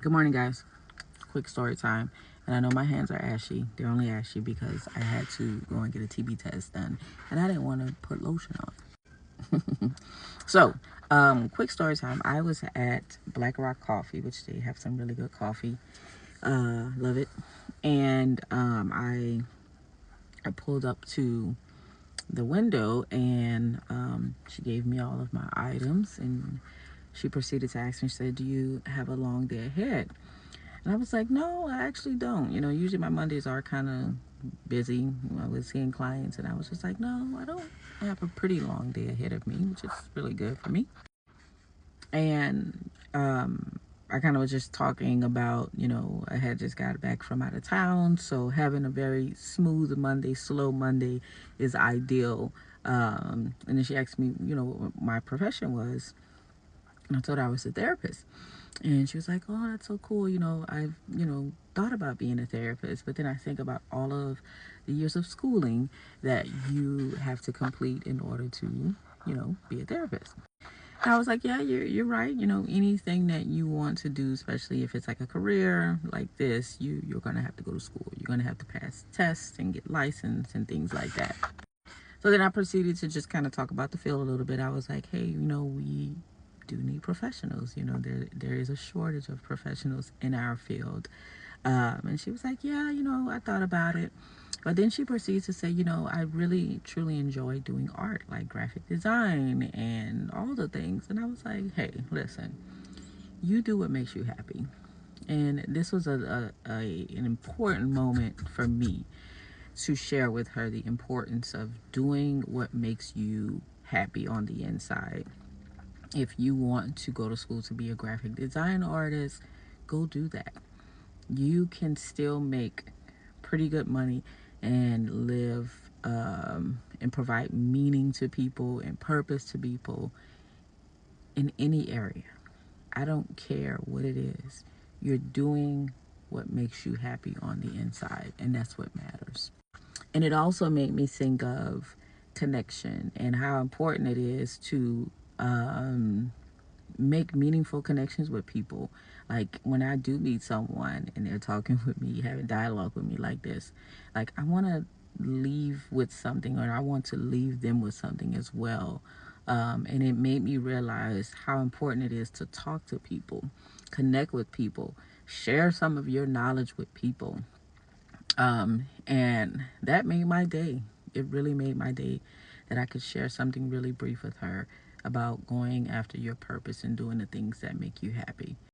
Good morning, guys. Quick story time. And I know my hands are ashy. They're only ashy because I had to go and get a TB test done. And I didn't want to put lotion on. So, quick story time. I was at Black Rock Coffee, which they have some really good coffee. Love it. And I pulled up to the window and she gave me all of my items and she proceeded to ask me, she said, "Do you have a long day ahead?" And I was like, "No, I actually don't. Usually my Mondays are kind of busy. I was seeing clients, and I was just like, no, I don't. I have a pretty long day ahead of me, which is really good for me." And I kind of was just talking about, I had just got back from out of town, so having a very smooth Monday, slow Monday is ideal. And then she asked me, what my profession was. And I told her I was a therapist. And she was like, "Oh, that's so cool. I've, thought about being a therapist, but then I think about all of the years of schooling that you have to complete in order to, be a therapist." And I was like, "Yeah, you're right. Anything that you want to do, especially if it's like a career like this, you're going to have to go to school. You're going to have to pass tests and get licensed and things like that." So then I proceeded to just kind of talk about the field a little bit. I was like, "Hey, we do need professionals. There is a shortage of professionals in our field." And she was like, "Yeah, I thought about it." But then she proceeds to say, "I really, truly enjoy doing art, like graphic design and all the things." And I was like, "Hey, listen, you do what makes you happy." And this was an important moment for me to share with her the importance of doing what makes you happy on the inside. If you want to go to school to be a graphic design artist, go do that. You can still make pretty good money and live and provide meaning to people and purpose to people in any area. I don't care what it is. You're doing what makes you happy on the inside, and that's what matters. And it also made me think of connection and how important it is to make meaningful connections with people. Like when I do meet someone and they're talking with me, having dialogue with me like this, like I want to leave with something, or I want to leave them with something as well. And it made me realize how important it is to talk to people, connect with people, share some of your knowledge with people. And that made my day. It really made my day that I could share something really brief with her about going after your purpose and doing the things that make you happy.